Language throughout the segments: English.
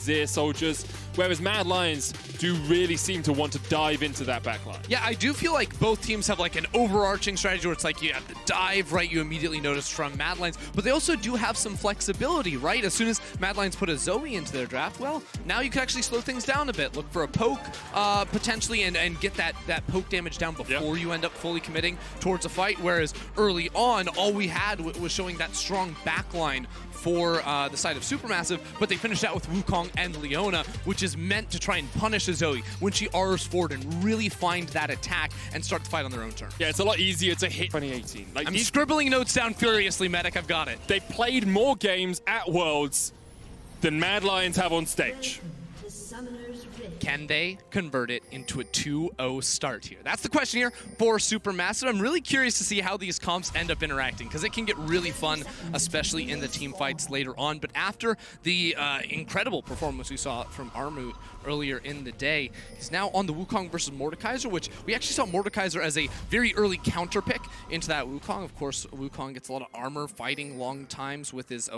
Azir soldiers, whereas Mad Lions do really seem to want to dive into that backline. Yeah, I do feel like both teams have like an overarching strategy where it's like you have the dive, right? You immediately notice from Mad Lions, but they also do have some flexibility, right? As soon as Mad Lions put a Zoe into their draft, well, now you can actually slow things down a bit. Look for a poke, potentially, and get that poke damage down before you end up fully committing towards a fight, whereas early on, all we had was showing that strong backline for the side of SuperMassive, but they finished out with Wukong and Leona, which is meant to try and punish a Zoe when she R's forward and really find that attack and start the fight on their own terms. Yeah, it's a lot easier to hit 2018. Like, I'm scribbling notes down furiously, Medic. I've got it. They played more games at Worlds than Mad Lions have on stage. Can they convert it into a 2-0 start here? That's the question here for SuperMassive. I'm really curious to see how these comps end up interacting, because it can get really fun, especially in the team fights later on. But after the incredible performance we saw from Armu earlier in the day, he's now on the Wukong versus Mordekaiser, which we actually saw Mordekaiser as a very early counter pick into that Wukong. Of course, Wukong gets a lot of armor fighting long time with his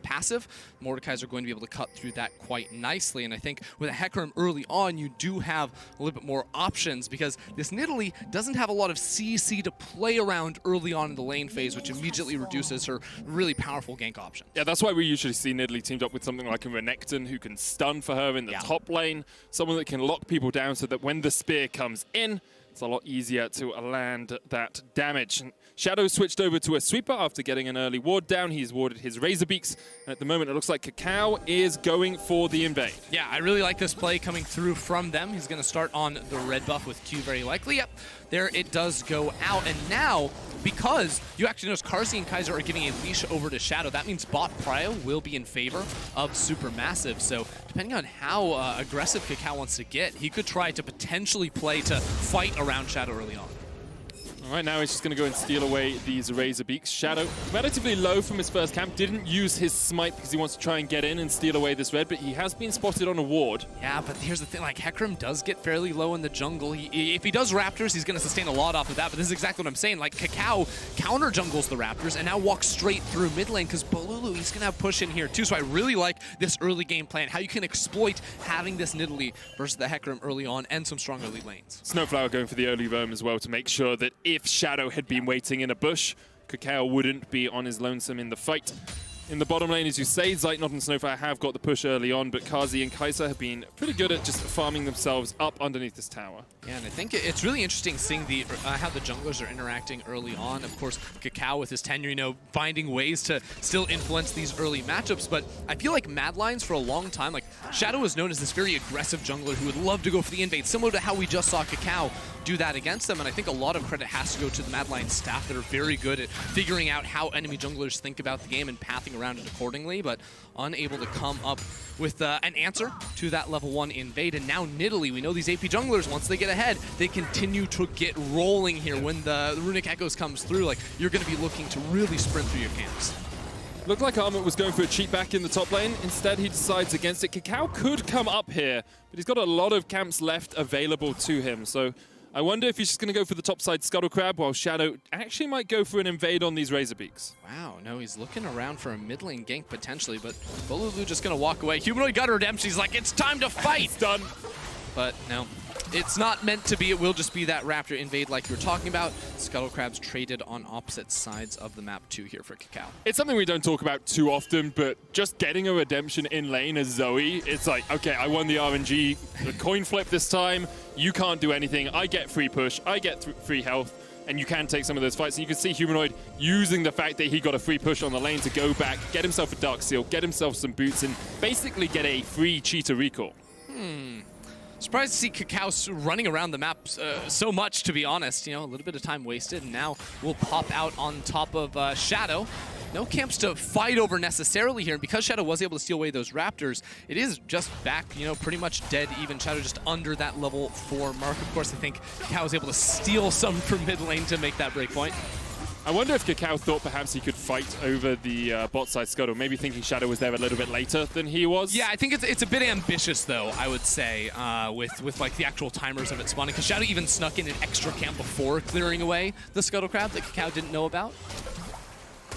passive. Mordekaiser going to be able to cut through that quite nicely, and I think with a Hecarim early on, you do have a little bit more options, because this Nidalee doesn't have a lot of CC to play around early on in the lane phase, which immediately reduces her really powerful gank option. Yeah, that's why we usually see Nidalee teamed up with something like a Renekton who can stun for her in the top lane, someone that can lock people down so that when the spear comes in, it's a lot easier to land that damage. And Shadow switched over to a sweeper after getting an early ward down. He's warded his Razorbeaks, and at the moment it looks like Kakao is going for the invade. Yeah, I really like this play coming through from them. He's going to start on the red buff with Q very likely. Yep, there it does go out, and now, because you actually notice Carzzy and Kaiser are giving a leash over to Shadow, that means bot prio will be in favor of SuperMassive. So depending on how aggressive Kakao wants to get, he could try to potentially play to fight around Shadow early on. All right, now he's just going to go and steal away these Razorbeaks. Shadow, relatively low from his first camp, didn't use his smite because he wants to try and get in and steal away this red, but he has been spotted on a ward. Yeah, but here's the thing, like, Hecarim does get fairly low in the jungle. If he does Raptors, he's going to sustain a lot off of that, but this is exactly what I'm saying. Like, Kakao counter jungles the Raptors and now walks straight through mid lane, because Bolulu, he's going to have push in here too, so I really like this early game plan, how you can exploit having this Nidalee versus the Hecarim early on and some strong early lanes. Snowflower going for the early roam as well to make sure that if Shadow had been waiting in a bush, Kakao wouldn't be on his lonesome in the fight. In the bottom lane, as you say, Zeitnot and Snowflower have got the push early on, but Carzzy and Kaiser have been pretty good at just farming themselves up underneath this tower. Yeah, and I think it's really interesting seeing the how the junglers are interacting early on. Of course, Kakao with his tenure, you know, finding ways to still influence these early matchups, but I feel like Mad Lions for a long time, like, Shadow is known as this very aggressive jungler who would love to go for the invade, similar to how we just saw Kakao do that against them, and I think a lot of credit has to go to the Mad Lions staff that are very good at figuring out how enemy junglers think about the game and pathing around it accordingly, but unable to come up with an answer to that level 1 invade. And now Nidalee, we know these AP junglers, once they get ahead, they continue to get rolling here. When the Runic Echoes comes through, like, you're going to be looking to really sprint through your camps. Looked like Armut was going for a cheat back in the top lane. Instead, he decides against it. Kakao could come up here, but he's got a lot of camps left available to him, so I wonder if he's just going to go for the topside Scuttle Crab, while Shadow actually might go for an invade on these Razorbeaks. Wow, no, he's looking around for a mid lane gank potentially, but Bolulu just going to walk away. Humanoid got redemption. He's like, it's time to fight! It's done. But no, it's not meant to be. It will just be that Raptor invade like you were talking about. Scuttle Crabs traded on opposite sides of the map too here for Kakao. It's something we don't talk about too often, but just getting a redemption in lane as Zoe, it's like, okay, I won the RNG, the coin flip this time, you can't do anything, I get free push, I get free health, and you can take some of those fights. And you can see Humanoid using the fact that he got a free push on the lane to go back, get himself a Dark Seal, get himself some boots, and basically get a free cheetah recall. Surprised to see Kakao running around the map so much, to be honest. You know, a little bit of time wasted, and now we'll pop out on top of Shadow. No camps to fight over necessarily here, and because Shadow was able to steal away those Raptors, it is just back, you know, pretty much dead even. Shadow just under that level 4 mark. Of course, I think Kakao was able to steal some from mid lane to make that breakpoint. I wonder if Kakao thought perhaps he could fight over the bot side Scuttle, maybe thinking Shadow was there a little bit later than he was. Yeah, I think it's a bit ambitious though, I would say, with like the actual timers of it spawning, because Shadow even snuck in an extra camp before clearing away the Scuttle Crab that Kakao didn't know about.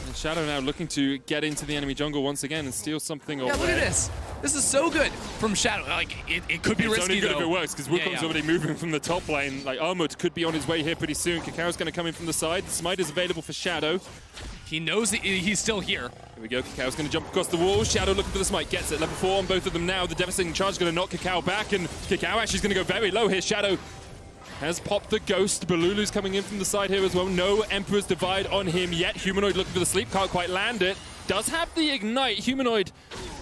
And Shadow now looking to get into the enemy jungle once again and steal something away. Yeah, look at this. This is so good from Shadow. Like, it could be risky, It's only good though. if it works, because Wukong's already moving from the top lane. Like, Armut could be on his way here pretty soon. Kakarot's going to come in from the side. The smite is available for Shadow. He knows that he's still here. Here we go. Kakarot's going to jump across the wall. Shadow looking for the smite. Gets it. Level 4 on both of them now. The devastating charge is going to knock Kakarot back, and Kakarot actually is going to go very low here. Shadow has popped the ghost. Balulu's coming in from the side here as well. No Emperor's Divide on him yet. Humanoid looking for the sleep. Can't quite land it. Does have the ignite. Humanoid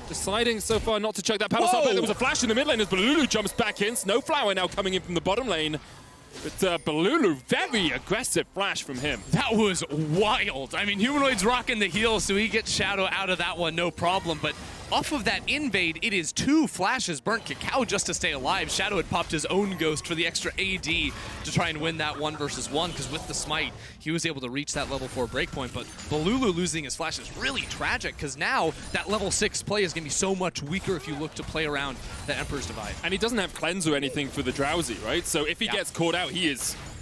deciding so far not to chuck that paddle stop. There was a flash in the mid lane as Balulu jumps back in. Snowflower now coming in from the bottom lane. But Balulu, very aggressive flash from him. That was wild. I mean, Humanoid's rocking the heels, so he gets Shadow out of that one, no problem. But off of that invade, it is 2 flashes burnt Kakao just to stay alive. Shadow had popped his own ghost for the extra AD to try and win that 1 versus 1, because with the smite, he was able to reach that level 4 breakpoint. But Balulu losing his flash is really tragic, because now that level 6 play is going to be so much weaker if you look to play around the Emperor's Divide. And he doesn't have cleanse or anything for the Drowsy, right? So if he gets caught out,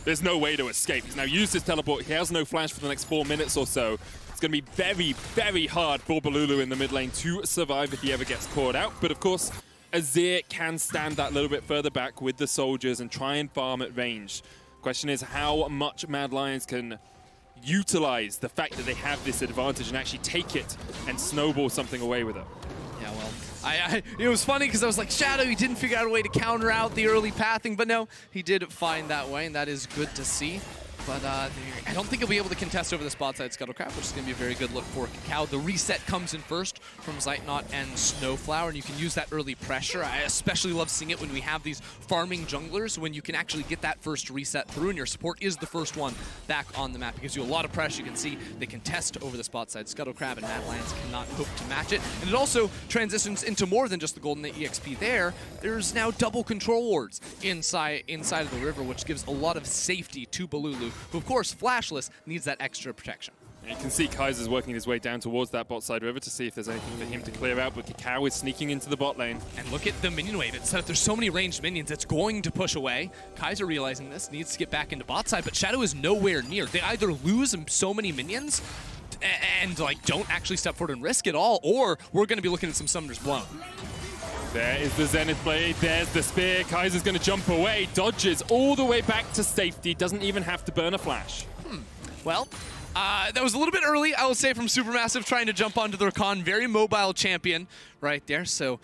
there's no way to escape. He's now used his teleport. He has no flash for the next 4 minutes or so. It's going to be very, very hard for Balulu in the mid lane to survive if he ever gets caught out. But of course, Azir can stand that little bit further back with the soldiers and try and farm at range. Question is how much Mad Lions can utilize the fact that they have this advantage and actually take it and snowball something away with it. Yeah, well, it was funny because I was like, Shadow, he didn't figure out a way to counter out the early pathing, but no, he did find that way, and that is good to see. But I don't think he'll be able to contest over the spot side Scuttlecraft, which is going to be a very good look for Kakao. The reset comes in first from Zeitnot and Snowflower, and you can use that early pressure. I especially love seeing it when we have these farming junglers, when you can actually get that first reset through, and your support is the first one back on the map. It gives you a lot of pressure. You can see they contest over the spot side Scuttlecraft, and Mad Lions cannot hope to match it. And it also transitions into more than just the Golden EXP there. There's now double control wards inside of the river, which gives a lot of safety to Balulu, who of course, flashless, needs that extra protection. And you can see Kaiser's working his way down towards that bot side river to see if there's anything for him to clear out, but Kakao is sneaking into the bot lane. And look at the minion wave. It's that there's so many ranged minions, it's going to push away. Kaiser realizing this, needs to get back into bot side, but Shadow is nowhere near. They either lose so many minions and like don't actually step forward and risk it all, or we're going to be looking at some Summoner's Blown. There is the Zenith Blade, there's the spear. Kaiser's going to jump away, dodges all the way back to safety, doesn't even have to burn a flash. Well, that was a little bit early, I would say, from SuperMassive trying to jump onto the Rakan. Very mobile champion right there, so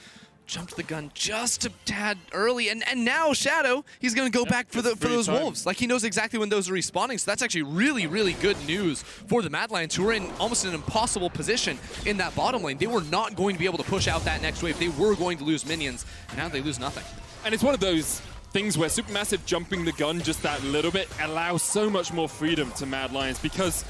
jumped the gun just a tad early. And now Shadow, he's going to go back for those wolves. Like, he knows exactly when those are respawning, so that's actually really, really good news for the Mad Lions, who are in almost an impossible position in that bottom lane. They were not going to be able to push out that next wave. They were going to lose minions, and now they lose nothing. And it's one of those things where SuperMassive jumping the gun just that little bit allows so much more freedom to Mad Lions, because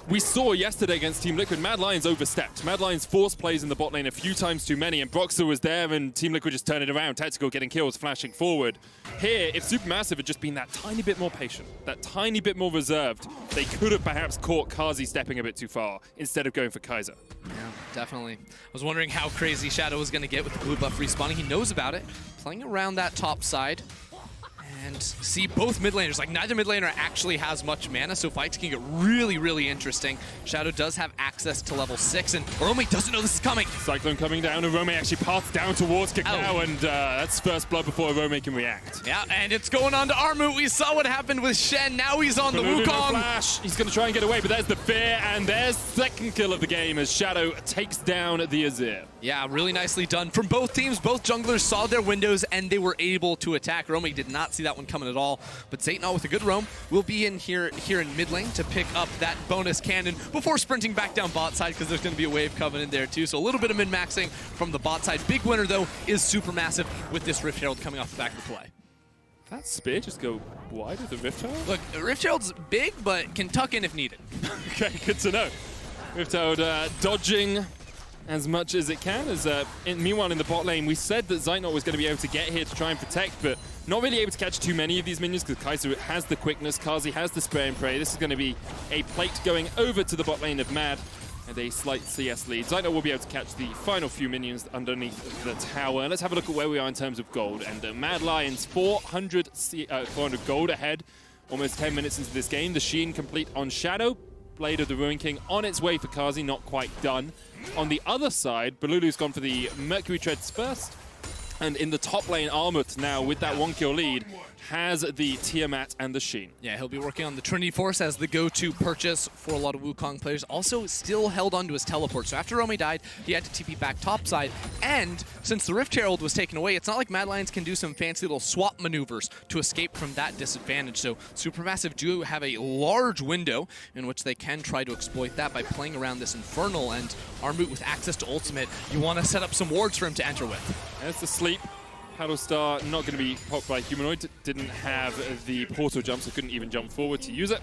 we saw yesterday against Team Liquid, Mad Lions overstepped. Mad Lions forced plays in the bot lane a few times too many, and Broxer was there and Team Liquid just turned it around. Tactical getting kills, flashing forward. Here, if SuperMassive had just been that tiny bit more patient, that tiny bit more reserved, they could have perhaps caught Kazi stepping a bit too far instead of going for Kaiser. Yeah, definitely. I was wondering how crazy Shadow was going to get with the blue buff respawning. He knows about it. Playing around that top side. And see both mid laners, like neither mid laner actually has much mana, so fights can get really, really interesting. Shadow does have access to level 6, and Rome doesn't know this is coming. Cyclone coming down, and Rome actually paths down towards Kakao, and that's first blood before Rome can react. Yeah, and it's going on to Armut. We saw what happened with Shen. Now he's on the Wukong. No flash. He's going to try and get away, but there's the fear, and there's second kill of the game as Shadow takes down the Azir. Yeah, really nicely done from both teams. Both junglers saw their windows, and they were able to attack. Rome did not see that one coming at all, but Zeitnot with a good roam will be in here in mid lane to pick up that bonus cannon before sprinting back down bot side, because there's going to be a wave coming in there too. So a little bit of min-maxing from the bot side. Big winner though is SuperMassive with this Rift Herald coming off the back of the play. That spear just go wide with the Rift Herald? Look, Rift Herald's big, but can tuck in if needed. Okay, good to know. Rift Herald dodging as much as it can. Meanwhile, in the bot lane, we said that Zeitnot was going to be able to get here to try and protect, but not really able to catch too many of these minions because Kaiser has the quickness, Kazi has the spray and pray. This is going to be a plate going over to the bot lane of Mad, and a slight CS lead. Zeitnot will be able to catch the final few minions underneath the tower. Let's have a look at where we are in terms of gold. And Mad Lions, 400 gold ahead, almost 10 minutes into this game. The Sheen complete on Shadow. Blade of the Ruin King on its way for Kazi, not quite done. On the other side, Balulu's gone for the Mercury Treads first. And in the top lane, Armut now, with that 1-kill lead, has the Tiamat and the Sheen. Yeah, he'll be working on the Trinity Force as the go-to purchase for a lot of Wukong players. Also, still held onto his teleport. So after Rome died, he had to TP back topside. And since the Rift Herald was taken away, it's not like Mad Lions can do some fancy little swap maneuvers to escape from that disadvantage. So SuperMassive do have a large window in which they can try to exploit that by playing around this Infernal. And Armut with access to ultimate, you want to set up some wards for him to enter with. That's the sleep. Paddle Star not going to be popped by Humanoid. Didn't have the portal jump, so couldn't even jump forward to use it.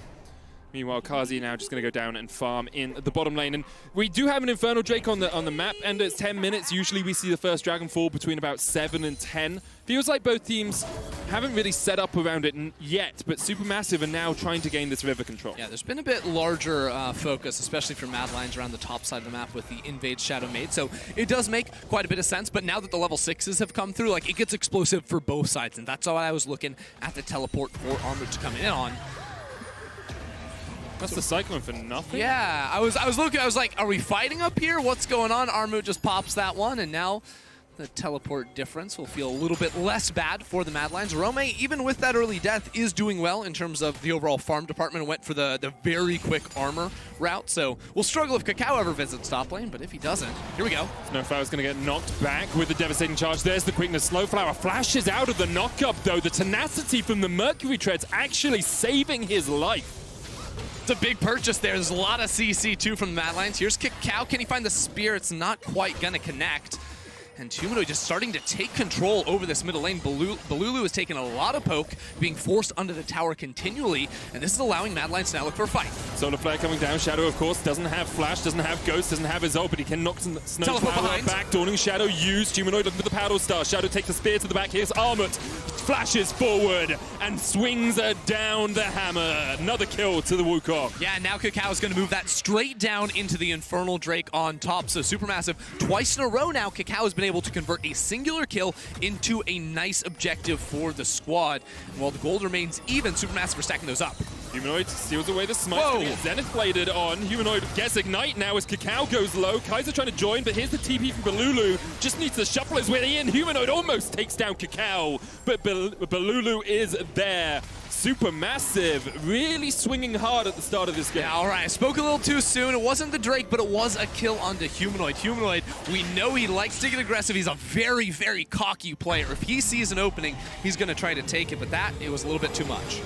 Meanwhile, Kazi now just going to go down and farm in the bottom lane. And we do have an Infernal Drake on the map, and it's 10 minutes. Usually we see the first dragon fall between about 7 and 10. Feels like both teams haven't really set up around it yet, but SuperMassive are now trying to gain this river control. Yeah, there's been a bit larger focus, especially for Mad Lions around the top side of the map with the Invade Shadow Maid. So it does make quite a bit of sense, but now that the level 6s have come through, like, it gets explosive for both sides, and that's why I was looking at the teleport for Armor to come in on. That's the Cyclone for nothing? Yeah, I was looking, I was like, are we fighting up here? What's going on? Armut just pops that one, and now the teleport difference will feel a little bit less bad for the Mad Lions. Rome, even with that early death, is doing well in terms of the overall farm department. Went for the very quick armor route, so we'll struggle if Kakao ever visits top lane, but if he doesn't, here we go. Snowflower's going to get knocked back with the devastating charge. There's the quickness. Snowflower flashes out of the knockup, though. The tenacity from the Mercury Treads actually saving his life. It's a big purchase there. There's a lot of CC too from the Mad Lions. Here's Kakao. Can he find the spear? It's not quite going to connect. And Humanoid just starting to take control over this middle lane. Balulu is taking a lot of poke, being forced under the tower continually, and this is allowing Mad Lions to now look for a fight. Solar Flare coming down. Shadow, of course, doesn't have Flash, doesn't have Ghost, doesn't have his ult, but he can knock some Snowflower back. Dawning Shadow used. Humanoid looking for the Paddle Star. Shadow takes the spear to the back. Here's Armut. Flashes forward and swings down the hammer. Another kill to the Wukong. Yeah, now Kakao is going to move that straight down into the Infernal Drake on top. So SuperMassive, twice in a row now, Kakao has been able to convert a singular kill into a nice objective for the squad. And while the gold remains even, SuperMassive are stacking those up. Humanoid steals away the smite. Zenith Bladed on. Humanoid gets Ignite now as Kakao goes low. Kaiser trying to join, but here's the TP from Balulu. Just needs to shuffle his way in. Humanoid almost takes down Kakao, but Balulu is there. SuperMassive really swinging hard at the start of this game. Yeah, all right, I spoke a little too soon. It wasn't the Drake, but it was a kill onto Humanoid. Humanoid, we know he likes to get aggressive. He's a very, very cocky player. If he sees an opening, he's going to try to take it, but it was a little bit too much.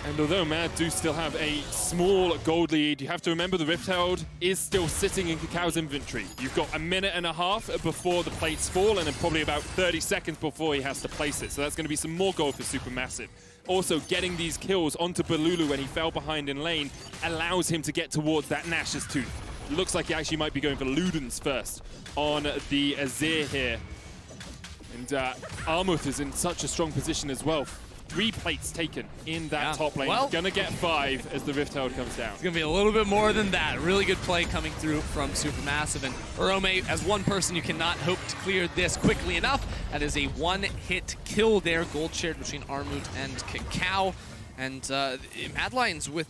And although Mad do still have a small gold lead, you have to remember the Rift Herald is still sitting in Kakao's inventory. You've got a minute and a half before the plates fall, and then probably about 30 seconds before he has to place it. So that's going to be some more gold for SuperMassive. Also, getting these kills onto Balulu when he fell behind in lane allows him to get towards that Nash's Tooth. Looks like he actually might be going for Ludens first on the Azir here. And Armuth is in such a strong position as well. 3 plates taken in that top lane. Well, gonna get 5 as the Rift Herald comes down. It's gonna be a little bit more than that. Really good play coming through from SuperMassive. And Rome, as one person, you cannot hope to clear this quickly enough. That is a one-hit kill there. Gold shared between Armut and Kakao. And Mad Lions with,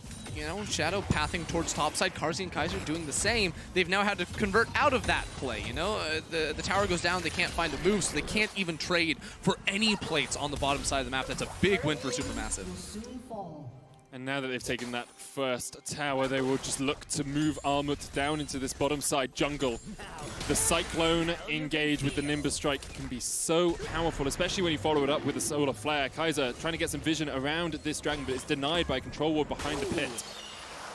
Shadow pathing towards topside. Karzi and Kaiser doing the same. They've now had to convert out of that play, The tower goes down, they can't find a move, so they can't even trade for any plates on the bottom side of the map. That's a big win for SuperMassive. And now that they've taken that first tower, they will just look to move Armut down into this bottom side jungle. The Cyclone engage with the Nimbus Strike can be so powerful, especially when you follow it up with the Solar Flare. Kaiser trying to get some vision around this dragon, but it's denied by a control ward behind the pit.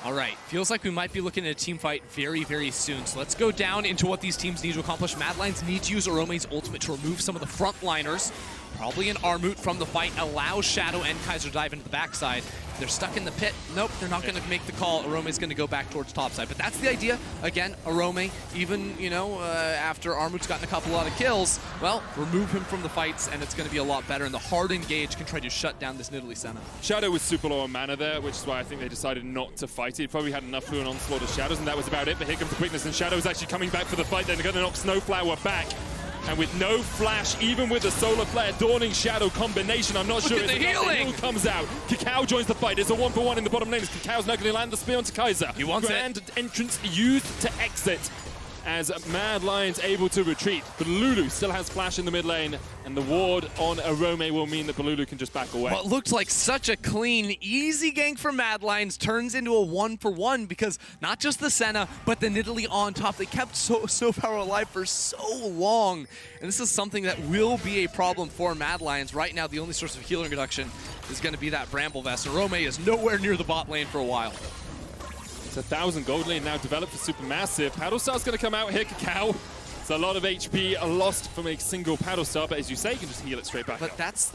All right, feels like we might be looking at a team fight very, very soon. So let's go down into what these teams need to accomplish. Mad Lions need to use Orome's ultimate to remove some of the frontliners. Probably an Armut from the fight allows Shadow and Kaiser to dive into the backside. They're stuck in the pit. Nope, they're not going to make the call. Arome's going to go back towards topside. But that's the idea. Again, Arome, even, after Armut's gotten a lot of kills, well, remove him from the fights, and it's going to be a lot better. And the hard engage can try to shut down this Nidalee Senna. Shadow was super low on mana there, which is why I think they decided not to fight it. He probably had enough for an onslaught of Shadows, and that was about it. But here comes the quickness, and Shadow's actually coming back for the fight. They're going to knock Snowflower back. And with no flash, even with the Solar Flare Dawning Shadow combination, I'm not sure Look at the healing! comes out. Cacao joins the fight. It's a 1-for-1 in the bottom lane. Cacao's now going to land the spear onto Kaiser. He wants Grand entrance used to exit as Mad Lion's able to retreat. But Lulu still has flash in the mid lane, and the ward on Arome will mean that Balulu can just back away. What looked like such a clean, easy gank for Mad Lions turns into a 1-for-1 because not just the Senna, but the Nidalee on top. They kept Snowflower alive for so long. And this is something that will be a problem for Mad Lions. Right now, the only source of healing reduction is going to be that Bramble Vest. Arome is nowhere near the bot lane for a while. It's 1,000 gold lane now developed for Supermassive. Paddlestar's going to come out here, Cacao. It's a lot of HP lost from a single Paddlestar, but as you say, you can just heal it straight back But up. that's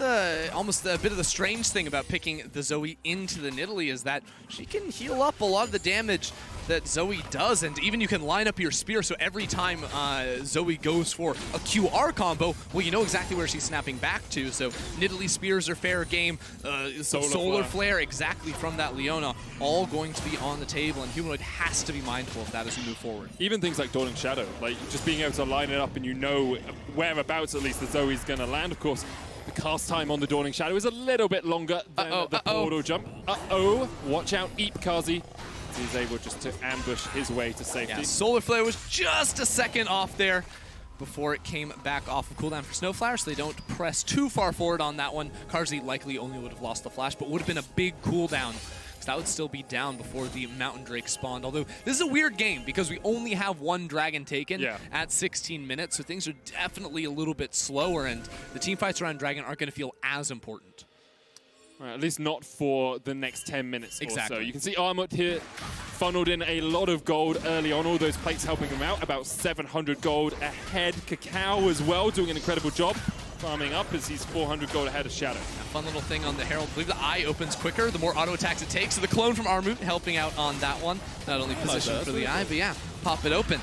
almost a bit of the strange thing about picking the Zoe into the Nidalee is that she can heal up a lot of the damage that Zoe does, and even you can line up your spear, so every time Zoe goes for a QR combo, well, you know exactly where she's snapping back to, so Nidalee spears are fair game, Solar Flare exactly from that Leona, all going to be on the table, and Humanoid has to be mindful of that as we move forward. Even things like Dawning Shadow, like just being able to line it up and you know whereabouts at least the Zoe's going to land. Of course, the cast time on the Dawning Shadow is a little bit longer than the portal jump. Watch out, Eep Kazi. He's able just to ambush his way to safety. Yeah, Solar Flare was just a second off there before it came back off of cooldown for Snowflower, so they don't press too far forward on that one. Karzi likely only would have lost the flash, but would have been a big cooldown, because that would still be down before the Mountain Drake spawned. Although, this is a weird game, because we only have one dragon taken at 16 minutes, so things are definitely a little bit slower, and the team fights around dragon aren't going to feel as important. At least not for the next 10 minutes Exactly. or so. You can see Armut here funneled in a lot of gold early on, all those plates helping him out, about 700 gold ahead. Cacao as well, doing an incredible job, farming up as he's 400 gold ahead of Shadow. A fun little thing on the Herald, I believe the eye opens quicker, the more auto attacks it takes, so the clone from Armut helping out on that one. Not only positioned for the eye, but yeah, pop it open.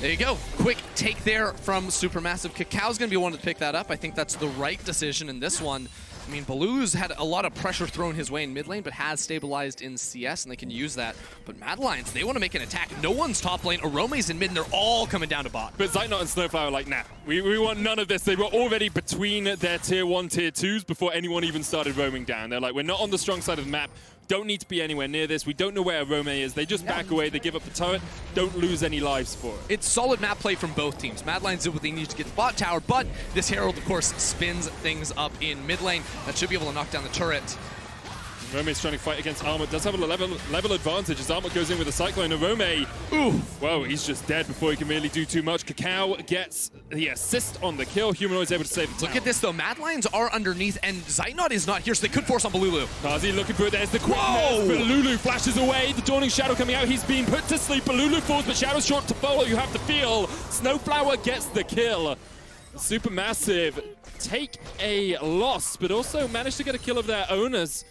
There you go. Quick take there from Supermassive. Cacao's going to be one to pick that up. I think that's the right decision in this one. I mean, Baloo's had a lot of pressure thrown his way in mid lane, but has stabilized in CS, and they can use that. But Mad Lions, they want to make an attack. No one's top lane. Arome's in mid, and they're all coming down to bot. But Zeitnot and Snowflower are like, nah, we want none of this. They were already between their tier 1, tier 2s before anyone even started roaming down. They're like, we're not on the strong side of the map. Don't need to be anywhere near this. We don't know where Arome is. They just back away. They give up the turret. Don't lose any lives for it. It's solid map play from both teams. Mad Lions did what they needed to get the bot tower, but this Herald, of course, spins things up in mid lane. That should be able to knock down the turret. Arome's trying to fight against Armut. Does have a level advantage as Armut goes in with a Cyclone. Arome, ooh, whoa, he's just dead before he can really do too much. Cacao gets the assist on the kill. Humanoid's able to save the tower. Look at this, though. Mad Lions are underneath, and Zeitnot is not here, so they could force on Balulu. Kazi looking for it. There's the quickness, but Lulu flashes away. The Dawning Shadow coming out. He's being put to sleep. Balulu falls, but Shadow's short to follow. You have to feel. Snowflower gets the kill. Supermassive take a loss, but also managed to get a kill of their owners.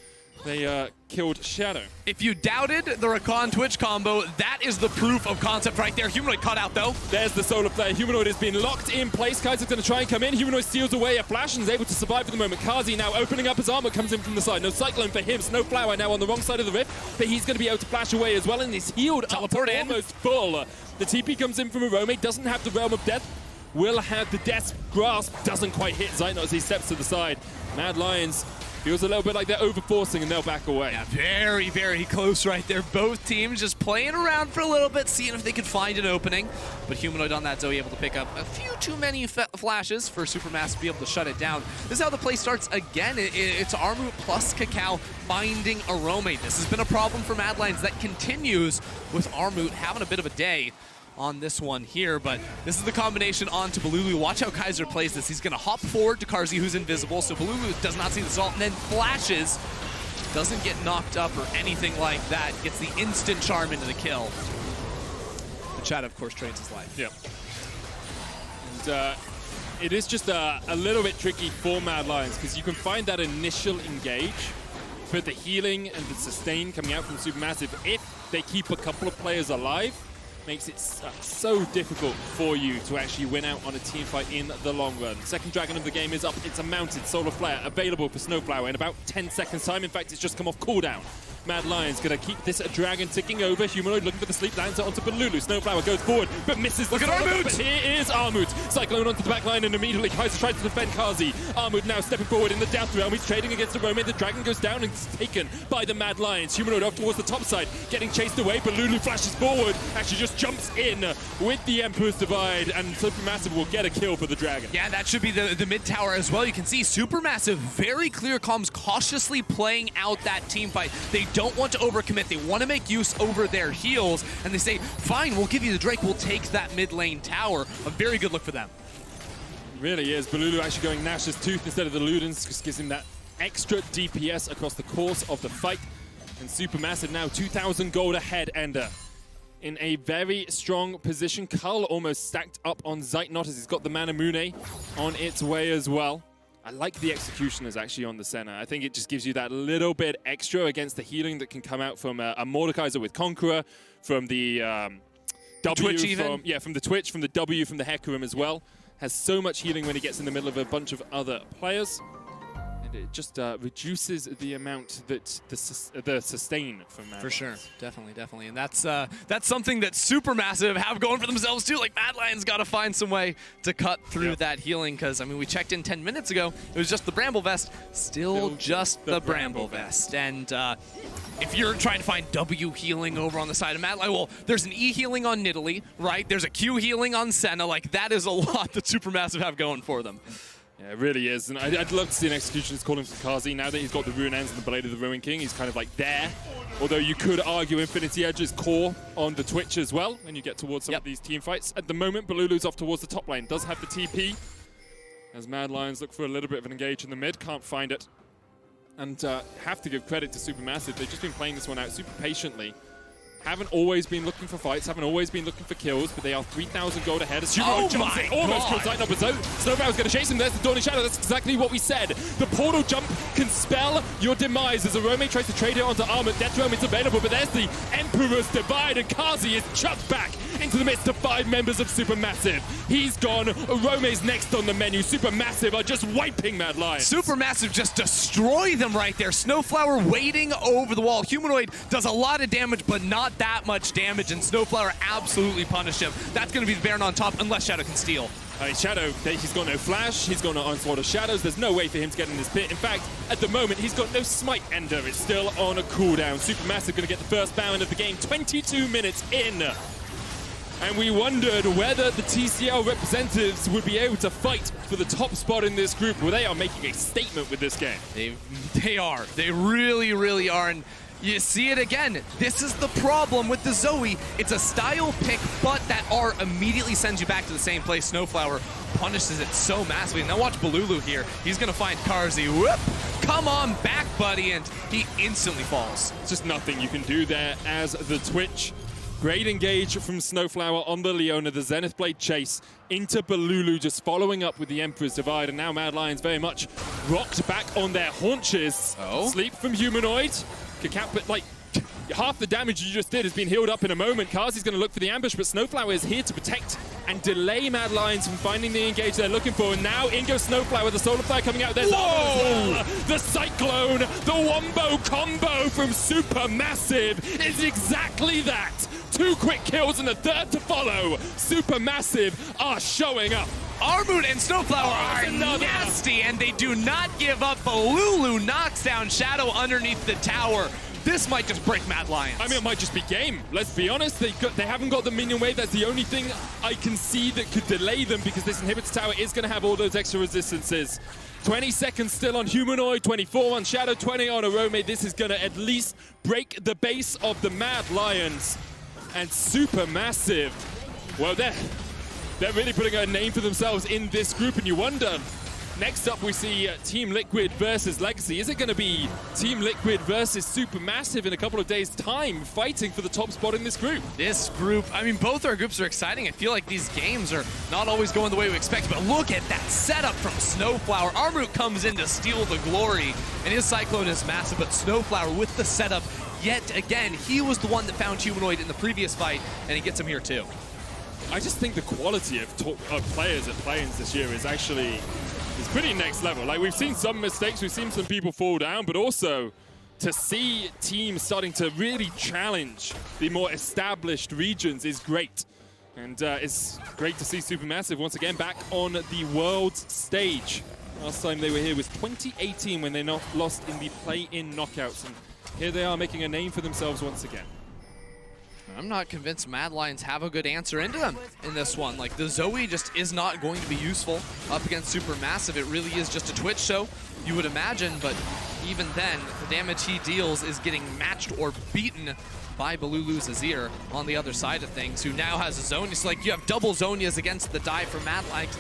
They killed Shadow. If you doubted the Rakan Twitch combo, that is the proof of concept right there. Humanoid caught out, though. There's the Solar Flare. Humanoid has been locked in place. Kaiser's going to try and come in. Humanoid steals away a flash and is able to survive for the moment. Kazi now opening up his armor, comes in from the side. No Cyclone for him. Snowflower now on the wrong side of the rift, but he's going to be able to flash away as well, and he's healed Teleport up to in. almost full. The TP comes in from Arome, doesn't have the Realm of Death. Will have the Death's Grasp. Doesn't quite hit Zeitnot as he steps to the side. Mad Lions feels a little bit like they're overforcing and they'll back away. Yeah, very, very close right there. Both teams just playing around for a little bit, seeing if they could find an opening. But Humanoid on that Zoe able to pick up a few too many flashes for Supermassive to be able to shut it down. This is how the play starts again. It's Armut plus Cacao finding Arome. This has been a problem for Mad Lions that continues with Armut having a bit of a day on this one here, but this is the combination onto Balulu. Watch how Kaiser plays this. He's going to hop forward to Karzi, who's invisible, so Balulu does not see the salt, and then flashes. Doesn't get knocked up or anything like that. Gets the instant charm into the kill. The chat, of course, trades his life. Yeah. And it is just a little bit tricky for Mad Lions, because you can find that initial engage, but the healing and the sustain coming out from Supermassive, if they keep a couple of players alive, makes it so difficult for you to actually win out on a team fight in the long run. Second dragon of the game is up. It's a mounted Solar Flare available for Snowflower in about 10 seconds time. In fact, it's just come off cooldown. Mad Lions gonna keep this dragon ticking over. Humanoid looking for the sleep, lands it onto Balulu. Snowflower goes forward, but misses. Look at Armut! But here is Armut. Cyclone onto the back line, and immediately Kaiser tries to defend Kazi. Armut now stepping forward in the Death Realm. He's trading against the Romain. The dragon goes down and is taken by the Mad Lions. Humanoid off towards the top side, getting chased away. Balulu flashes forward, actually just jumps in with the Emperor's Divide, and SuperMassive will get a kill for the dragon. Yeah, that should be the mid tower as well. You can see SuperMassive, very clear comms, cautiously playing out that team fight. They don't want to overcommit. They want to make use over their heals, and they say, fine, we'll give you the Drake. We'll take that mid lane tower. A very good look for them. Really is. Balulu actually going Nash's Tooth instead of the Ludens, just gives him that extra DPS across the course of the fight. And SuperMassive now 2,000 gold ahead, and in a very strong position. Cull almost stacked up on Zeitnot as he's got the Manamune on its way as well. I like the executioners actually on the center. I think it just gives you that little bit extra against the healing that can come out from a Mordekaiser with Conqueror, from the W, Twitch even? from the Twitch, from the W, from the Hecarim as well. Has so much healing when he gets in the middle of a bunch of other players. And it just reduces the amount that the sustain from Mad For sure, Lions. definitely, and that's something that SuperMassive have going for themselves too. Like Mad Lions got to find some way to cut through that healing, because I mean we checked in 10 minutes ago. It was just the Bramble Vest, still just the Bramble Vest, and if you're trying to find W healing over on the side of Mad Lions, well, there's an E healing on Nidalee, right? There's a Q healing on Senna. Like that is a lot that SuperMassive have going for them. Yeah, it really is, and I'd love to see an Executioner's calling for Kazi. Now that he's got the Rune Ends and the Blade of the Ruin King, he's kind of like there. Although you could argue Infinity Edge's core on the Twitch as well when you get towards some of these team fights. At the moment, Balulu's off towards the top lane. Does have the TP, as Mad Lions look for a little bit of an engage in the mid. Can't find it. And have to give credit to SuperMassive. They've just been playing this one out super patiently. Haven't always been looking for fights, haven't always been looking for kills, but they are 3,000 gold ahead. As Humanoid jumps in, almost kills Zeitnot, but Snowflower's going to chase him. There's the Dawning Shadow. That's exactly what we said. The portal jump can spell your demise as a Romain tries to trade it onto Armut. Death Realm is available, but there's the Emperor's Divide, and Kazi is chucked back into the midst of 5 members of SuperMassive. He's gone. Romain's next on the menu. SuperMassive are just wiping Mad Lions. SuperMassive just destroy them right there. Snowflower waiting over the wall. Humanoid does a lot of damage, but not that much damage, and Snowflower absolutely punished him. That's going to be the Baron on top, unless Shadow can steal. Shadow, he's got no flash, he's got no Onslaught of Shadows, there's no way for him to get in this pit. In fact, at the moment, he's got no Smite Ender. It's still on a cooldown. SuperMassive going to get the first Baron of the game, 22 minutes in. And we wondered whether the TCL representatives would be able to fight for the top spot in this group. Well, they are making a statement with this game. They are. They really, really are. And you see it again. This is the problem with the Zoe. It's a style pick, but that R immediately sends you back to the same place. Snowflower punishes it so massively. Now watch Balulu here. He's going to find Karzi. Whoop! Come on back, buddy. And he instantly falls. It's just nothing you can do there as the Twitch. Great engage from Snowflower on the Leona, the Zenith Blade chase into Balulu, just following up with the Emperor's Divide, and now Mad Lions very much rocked back on their haunches. Sleep from Humanoid. But like, half the damage you just did has been healed up in a moment. Kazi's going to look for the ambush, but Snowflower is here to protect and delay Mad Lions from finding the engage they're looking for. And now in goes Snowflower, the Solar Flare coming out. There's the Cyclone, the Wombo combo from SuperMassive is exactly that. 2 quick kills and a third to follow. SuperMassive are showing up. Armut and Snowflower are nasty, and they do not give up. Balulu knocks down Shadow underneath the tower. This might just break Mad Lions. I mean, it might just be game. Let's be honest. They haven't got the minion wave. That's the only thing I can see that could delay them, because this inhibitor tower is going to have all those extra resistances. 20 seconds still on Humanoid, 24 on Shadow, 20 on Arome. This is going to at least break the base of the Mad Lions. And SuperMassive, well, they're really putting a name for themselves in this group, and you wonder, next up we see Team Liquid versus Legacy. Is it going to be Team Liquid versus SuperMassive in a couple of days' time, fighting for the top spot in this group? This group, I mean, both our groups are exciting. I feel like these games are not always going the way we expect, but look at that setup from Snowflower. Armut comes in to steal the glory, and his Cyclone is massive, but Snowflower with the setup, yet again, he was the one that found Humanoid in the previous fight, and he gets him here too. I just think the quality of players at play-ins this year is actually pretty next level. Like, we've seen some mistakes, we've seen some people fall down, but also to see teams starting to really challenge the more established regions is great. And it's great to see SuperMassive once again back on the world stage. Last time they were here was 2018 when they lost in the play-in knockouts. And here they are making a name for themselves once again. I'm not convinced Mad Lions have a good answer into them in this one. Like, the Zoe just is not going to be useful up against SuperMassive. It really is just a Twitch show, you would imagine, but even then, the damage he deals is getting matched or beaten by Balulu's Azir on the other side of things, who now has a Zone. It's like you have double Zonias against the dive for Mad Lions.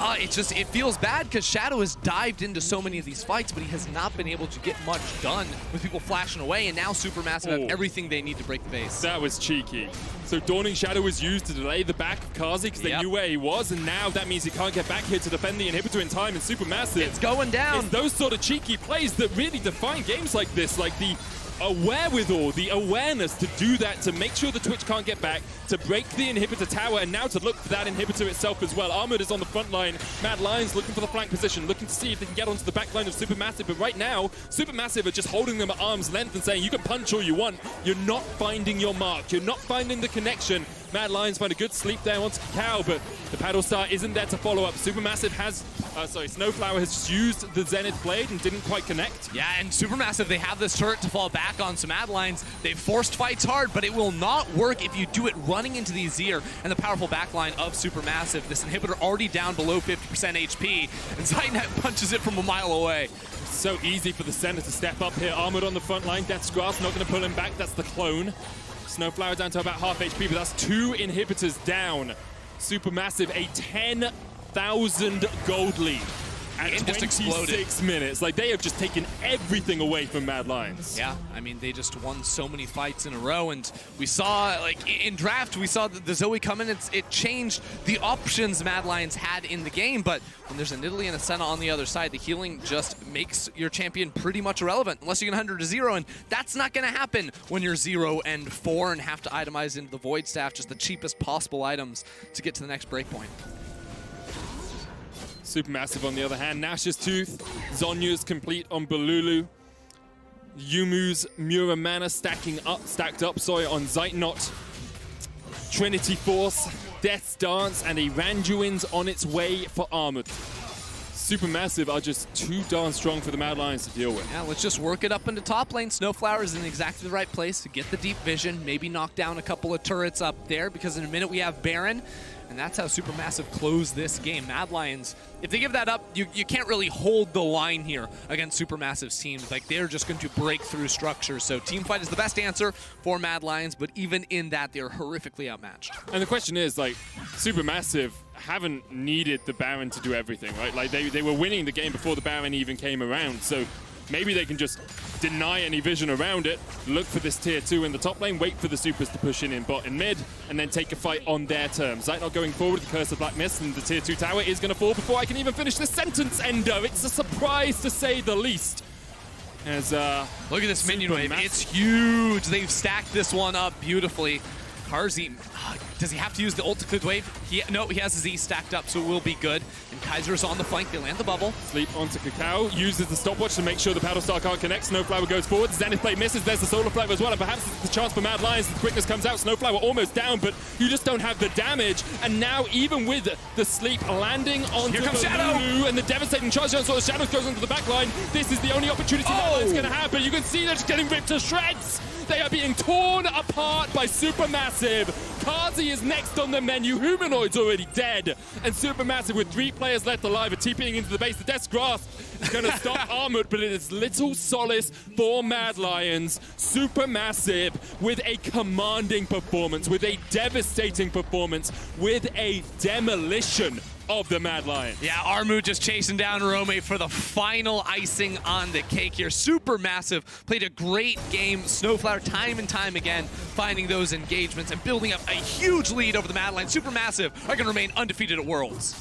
It feels bad because Shadow has dived into so many of these fights, but he has not been able to get much done with people flashing away, and now SuperMassive have everything they need to break the base. That was cheeky. So Dawning Shadow was used to delay the back of Kazi because they knew where he was, and now that means he can't get back here to defend the inhibitor in time, and SuperMassive, it's going down. It's those sort of cheeky plays that really define games like this, like the wherewithal, the awareness to do that, to make sure the Twitch can't get back, to break the inhibitor tower, and now to look for that inhibitor itself as well. Armored is on the front line. Mad Lions looking for the flank position, looking to see if they can get onto the back line of SuperMassive, but right now, SuperMassive are just holding them at arm's length and saying, you can punch all you want. You're not finding your mark. You're not finding the connection. Mad Lions find a good sleep there onto Cacao, but the Paddle Star isn't there to follow up. SuperMassive has, Snowflower has just used the Zenith Blade and didn't quite connect. Yeah, and SuperMassive, they have this turret to fall back on some Mad Lions. They've forced fights hard, but it will not work if you do it running into the Azir and the powerful backline of SuperMassive. This inhibitor already down below 50% HP, and Zynet punches it from a mile away. So easy for the center to step up here. Armored on the front line. Death's Grasp not going to pull him back. That's the clone. Snowflower down to about half HP, but that's 2 inhibitors down. SuperMassive, a 10,000 gold lead at 26 minutes. Like, they have just taken everything away from Mad Lions. Yeah, I mean, they just won so many fights in a row, and we saw, like, in draft, we saw the Zoe come in. It changed the options Mad Lions had in the game, but when there's a Nidalee and a Senna on the other side, the healing just makes your champion pretty much irrelevant, unless you can 100 to 0, and that's not going to happen when you're 0 and 4 and have to itemize into the Void Staff, just the cheapest possible items to get to the next breakpoint. SuperMassive on the other hand, Nash's Tooth, Zonya's complete on Balulu. Yumu's Muramana stacked up on Zeitnot. Trinity Force, Death's Dance, and a Randuin's on its way for Armored. SuperMassive are just too darn strong for the Mad Lions to deal with. Yeah, let's just work it up into top lane. Snowflower is in exactly the right place to get the deep vision, maybe knock down a couple of turrets up there, because in a minute we have Baron. And that's how SuperMassive close this game. Mad Lions, if they give that up, you can't really hold the line here against SuperMassive's teams. Like, they're just going to break through structure. So teamfight is the best answer for Mad Lions, but even in that, they're horrifically outmatched. And the question is, like, SuperMassive haven't needed the Baron to do everything, right? Like, they were winning the game before the Baron even came around. So maybe they can just deny any vision around it, look for this tier 2 in the top lane, wait for the supers to push in bot and mid, and then take a fight on their terms. Zeitnot going forward, the Curse of Black Mist, and the tier 2 tower is going to fall before I can even finish this sentence, Endo. It's a surprise to say the least. As look at this minion wave. It's huge. They've stacked this one up beautifully. Karzi, does he have to use the ult to clear the wave? No, he has his E stacked up, so it will be good. And Kaiser's on the flank. They land the bubble. Sleep onto Cacao. Uses the stopwatch to make sure the Paddle Star can't connect. Snowflower goes forward. Zenith Blade misses. There's the Solar Flavor as well. And perhaps it's the chance for Mad Lions. The quickness comes out. Snowflower almost down, but you just don't have the damage. And now, even with the sleep landing onto the Shadow and the devastating charge, so the Shadow goes onto the back line. This is the only opportunity Mad Lions going to have. But you can see they're just getting ripped to shreds. They are being torn apart by SuperMassive. Kazi is next on the menu. Humanoid's already dead. And SuperMassive, with 3 players left alive, are TPing into the base. The Death's Grasp is going to stop Armored, but it is little solace for Mad Lions. SuperMassive with a commanding performance, with a devastating performance, with a demolition of the Mad Lions. Yeah, Armu just chasing down Rome for the final icing on the cake here. SuperMassive played a great game. Snowflower time and time again finding those engagements and building up a huge lead over the Mad Lions. SuperMassive are going to remain undefeated at Worlds.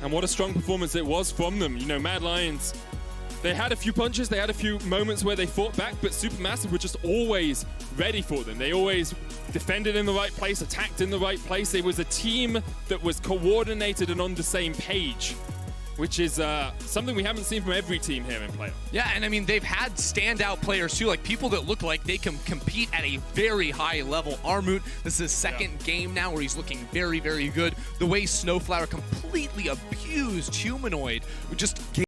And what a strong performance it was from them. You know, Mad Lions, they had a few punches, they had a few moments where they fought back, but SuperMassive were just always ready for them. They always defended in the right place, attacked in the right place. It was a team that was coordinated and on the same page. which is something we haven't seen from every team here in playoff. Yeah, and I mean, they've had standout players too, like people that look like they can compete at a very high level. Armut, this is his second game now where he's looking very, very good. The way Snowflower completely abused Humanoid, just